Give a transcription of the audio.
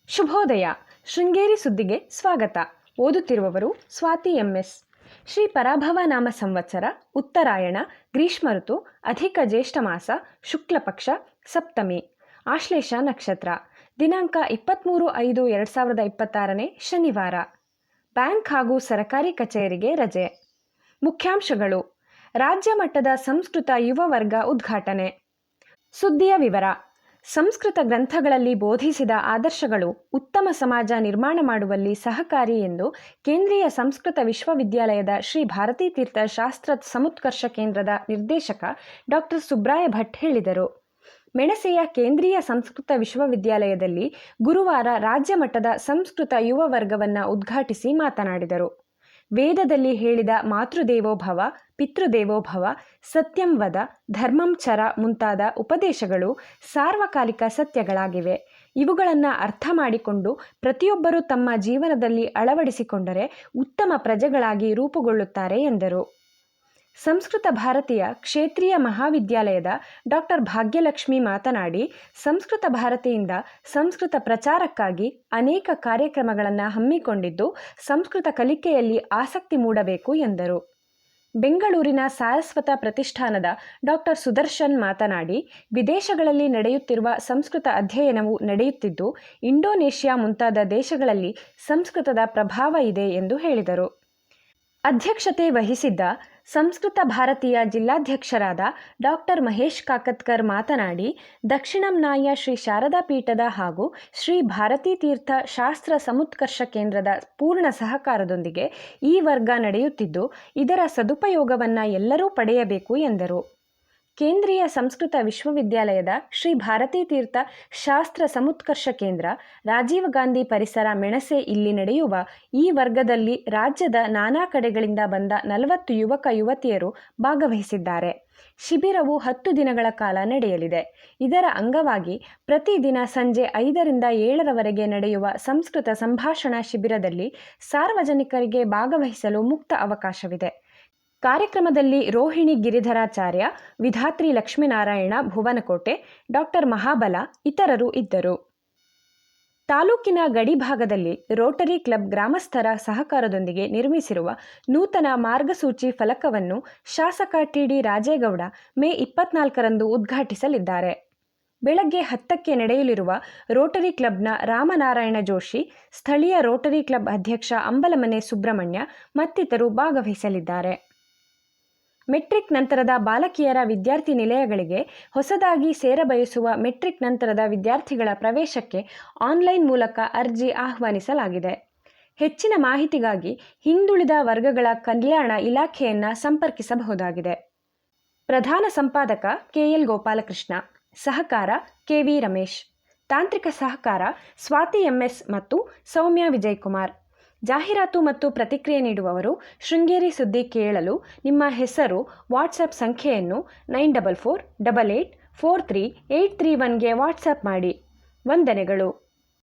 ಶುಭೋದಯ. ಶೃಂಗೇರಿ ಸುದ್ದಿಗೆ ಸ್ವಾಗತ. ಓದುತ್ತಿರುವವರು ಸ್ವಾತಿ MS. ಶ್ರೀ ಪರಾಭವ ನಾಮ ಸಂವತ್ಸರ, ಉತ್ತರಾಯಣ, ಗ್ರೀಷ್ಮ ಋತು, ಅಧಿಕ ಜ್ಯೇಷ್ಠ ಮಾಸ, ಶುಕ್ಲ ಪಕ್ಷ, ಸಪ್ತಮಿ, ಆಶ್ಲೇಷ ನಕ್ಷತ್ರ. ದಿನಾಂಕ 23/5/2026 ಶನಿವಾರ. ಬ್ಯಾಂಕ್ ಹಾಗೂ ಸರಕಾರಿ ಕಚೇರಿಗೆ ರಜೆ. ಮುಖ್ಯಾಂಶಗಳು: ರಾಜ್ಯ ಮಟ್ಟದ ಸಂಸ್ಕೃತ ಯುವ ವರ್ಗ ಉದ್ಘಾಟನೆ. ಸುದ್ದಿಯ ವಿವರ. ಸಂಸ್ಕೃತ ಗ್ರಂಥಗಳಲ್ಲಿ ಬೋಧಿಸಿದ ಆದರ್ಶಗಳು ಉತ್ತಮ ಸಮಾಜ ನಿರ್ಮಾಣ ಮಾಡುವಲ್ಲಿ ಸಹಕಾರಿ ಎಂದು ಕೇಂದ್ರೀಯ ಸಂಸ್ಕೃತ ವಿಶ್ವವಿದ್ಯಾಲಯದ ಶ್ರೀ ಭಾರತೀ ತೀರ್ಥ ಶಾಸ್ತ್ರ ಸಮುತ್ಕರ್ಷ ಕೇಂದ್ರದ ನಿರ್ದೇಶಕ ಡಾಕ್ಟರ್ ಸುಬ್ರಾಯ ಭಟ್ ಹೇಳಿದರು. ಮೆಣಸೆಯ ಕೇಂದ್ರೀಯ ಸಂಸ್ಕೃತ ವಿಶ್ವವಿದ್ಯಾಲಯದಲ್ಲಿ ಗುರುವಾರ ರಾಜ್ಯ ಮಟ್ಟದ ಸಂಸ್ಕೃತ ಯುವ ವರ್ಗವನ್ನು ಉದ್ಘಾಟಿಸಿ ಮಾತನಾಡಿದರು. ವೇದದಲ್ಲಿ ಹೇಳಿದ ಮಾತೃದೇವೋಭವ, ಪಿತೃದೇವೋಭವ, ಸತ್ಯಂ ವದ, ಧರ್ಮಂ ಚರ ಮುಂತಾದ ಉಪದೇಶಗಳು ಸಾರ್ವಕಾಲಿಕ ಸತ್ಯಗಳಾಗಿವೆ. ಇವುಗಳನ್ನು ಅರ್ಥ ಮಾಡಿಕೊಂಡು ಪ್ರತಿಯೊಬ್ಬರೂ ತಮ್ಮ ಜೀವನದಲ್ಲಿ ಅಳವಡಿಸಿಕೊಂಡರೆ ಉತ್ತಮ ಪ್ರಜೆಗಳಾಗಿ ರೂಪುಗೊಳ್ಳುತ್ತಾರೆ ಎಂದರು. ಸಂಸ್ಕೃತ ಭಾರತೀಯ ಕ್ಷೇತ್ರೀಯ ಮಹಾವಿದ್ಯಾಲಯದ ಡಾಕ್ಟರ್ ಭಾಗ್ಯಲಕ್ಷ್ಮಿ ಮಾತನಾಡಿ, ಸಂಸ್ಕೃತ ಭಾರತಿಯಿಂದ ಸಂಸ್ಕೃತ ಪ್ರಚಾರಕ್ಕಾಗಿ ಅನೇಕ ಕಾರ್ಯಕ್ರಮಗಳನ್ನು ಹಮ್ಮಿಕೊಂಡಿದ್ದು ಸಂಸ್ಕೃತ ಕಲಿಕೆಯಲ್ಲಿ ಆಸಕ್ತಿ ಮೂಡಬೇಕು ಎಂದರು. ಬೆಂಗಳೂರಿನ ಸಾರಸ್ವತ ಪ್ರತಿಷ್ಠಾನದ ಡಾಕ್ಟರ್ ಸುದರ್ಶನ್ ಮಾತನಾಡಿ, ವಿದೇಶಗಳಲ್ಲಿ ನಡೆಯುತ್ತಿರುವ ಸಂಸ್ಕೃತ ಅಧ್ಯಯನವು ನಡೆಯುತ್ತಿದ್ದು ಇಂಡೋನೇಷ್ಯಾ ಮುಂತಾದ ದೇಶಗಳಲ್ಲಿ ಸಂಸ್ಕೃತದ ಪ್ರಭಾವ ಇದೆ ಎಂದು ಹೇಳಿದರು. ಅಧ್ಯಕ್ಷತೆ ವಹಿಸಿದ್ದ ಸಂಸ್ಕೃತ ಭಾರತೀಯ ಜಿಲ್ಲಾಧ್ಯಕ್ಷರಾದ ಡಾಕ್ಟರ್ ಮಹೇಶ್ ಕಾಕತ್ಕರ್ ಮಾತನಾಡಿ, ದಕ್ಷಿಣಂನಾಯ ಶ್ರೀ ಶಾರದಾ ಪೀಠದ ಹಾಗೂ ಶ್ರೀ ಭಾರತೀ ತೀರ್ಥ ಶಾಸ್ತ್ರ ಸಮುತ್ಕರ್ಷ ಕೇಂದ್ರದ ಪೂರ್ಣ ಸಹಕಾರದೊಂದಿಗೆ ಈ ವರ್ಗ ನಡೆಯುತ್ತಿದ್ದು ಇದರ ಸದುಪಯೋಗವನ್ನು ಎಲ್ಲರೂ ಪಡೆಯಬೇಕು ಎಂದರು. ಕೇಂದ್ರೀಯ ಸಂಸ್ಕೃತ ವಿಶ್ವವಿದ್ಯಾಲಯದ ಶ್ರೀ ಭಾರತೀ ತೀರ್ಥ ಶಾಸ್ತ್ರ ಸಮುತ್ಕರ್ಷ ಕೇಂದ್ರ, ರಾಜೀವ್ ಗಾಂಧಿ ಪರಿಸರ, ಮೆಣಸೆ ಇಲ್ಲಿ ನಡೆಯುವ ಈ ವರ್ಗದಲ್ಲಿ ರಾಜ್ಯದ ನಾನಾ ಕಡೆಗಳಿಂದ ಬಂದ 40 ಯುವಕ ಯುವತಿಯರು ಭಾಗವಹಿಸಿದ್ದಾರೆ. ಶಿಬಿರವು 10 ದಿನಗಳ ಕಾಲ ನಡೆಯಲಿದೆ. ಇದರ ಅಂಗವಾಗಿ ಪ್ರತಿದಿನ ಸಂಜೆ 5ರಿಂದ 7ರವರೆಗೆ ನಡೆಯುವ ಸಂಸ್ಕೃತ ಸಂಭಾಷಣಾ ಶಿಬಿರದಲ್ಲಿ ಸಾರ್ವಜನಿಕರಿಗೆ ಭಾಗವಹಿಸಲು ಮುಕ್ತ ಅವಕಾಶವಿದೆ. ಕಾರ್ಯಕ್ರಮದಲ್ಲಿ ರೋಹಿಣಿ ಗಿರಿಧರಾಚಾರ್ಯ, ವಿಧಾತ್ರಿ ಲಕ್ಷ್ಮೀನಾರಾಯಣ ಭುವನಕೋಟೆ, ಡಾಕ್ಟರ್ ಮಹಾಬಲ ಇತರರು ಇದ್ದರು. ತಾಲೂಕಿನ ಗಡಿ ಭಾಗದಲ್ಲಿ ರೋಟರಿ ಕ್ಲಬ್ ಗ್ರಾಮಸ್ಥರ ಸಹಕಾರದೊಂದಿಗೆ ನಿರ್ಮಿಸಿರುವ ನೂತನ ಮಾರ್ಗಸೂಚಿ ಫಲಕವನ್ನು ಶಾಸಕ TD ರಾಜೇಗೌಡ ಮೇ 24ರಂದು ಉದ್ಘಾಟಿಸಲಿದ್ದಾರೆ. ಬೆಳಗ್ಗೆ 10ಕ್ಕೆ ನಡೆಯಲಿರುವ ರೋಟರಿ ಕ್ಲಬ್ನ ರಾಮನಾರಾಯಣ ಜೋಶಿ, ಸ್ಥಳೀಯ ರೋಟರಿ ಕ್ಲಬ್ ಅಧ್ಯಕ್ಷ ಅಂಬಲಮನೆ ಸುಬ್ರಹ್ಮಣ್ಯ ಮತ್ತಿತರರು ಭಾಗವಹಿಸಲಿದ್ದಾರೆ. ಮೆಟ್ರಿಕ್ ನಂತರದ ಬಾಲಕಿಯರ ವಿದ್ಯಾರ್ಥಿ ನಿಲಯಗಳಿಗೆ ಹೊಸದಾಗಿ ಸೇರಬಯಸುವ ಮೆಟ್ರಿಕ್ ನಂತರದ ವಿದ್ಯಾರ್ಥಿಗಳ ಪ್ರವೇಶಕ್ಕೆ ಆನ್ಲೈನ್ ಮೂಲಕ ಅರ್ಜಿ ಆಹ್ವಾನಿಸಲಾಗಿದೆ. ಹೆಚ್ಚಿನ ಮಾಹಿತಿಗಾಗಿ ಹಿಂದುಳಿದ ವರ್ಗಗಳ ಕಲ್ಯಾಣ ಇಲಾಖೆಯನ್ನು ಸಂಪರ್ಕಿಸಬಹುದಾಗಿದೆ. ಪ್ರಧಾನ ಸಂಪಾದಕ KL ಗೋಪಾಲಕೃಷ್ಣ, ಸಹಕಾರ KV ರಮೇಶ್, ತಾಂತ್ರಿಕ ಸಹಕಾರ ಸ್ವಾತಿ MS ಮತ್ತು ಸೌಮ್ಯ ವಿಜಯಕುಮಾರ್. ಜಾಹೀರಾತು ಮತ್ತು ಪ್ರತಿಕ್ರಿಯೆ ನೀಡುವವರು ಶೃಂಗೇರಿ ಸುದ್ದಿ ಕೇಳಲು ನಿಮ್ಮ ಹೆಸರು, ವಾಟ್ಸಪ್ ಸಂಖ್ಯೆಯನ್ನು 9448843831ಗೆ ವಾಟ್ಸಪ್ ಮಾಡಿ. ವಂದನೆಗಳು.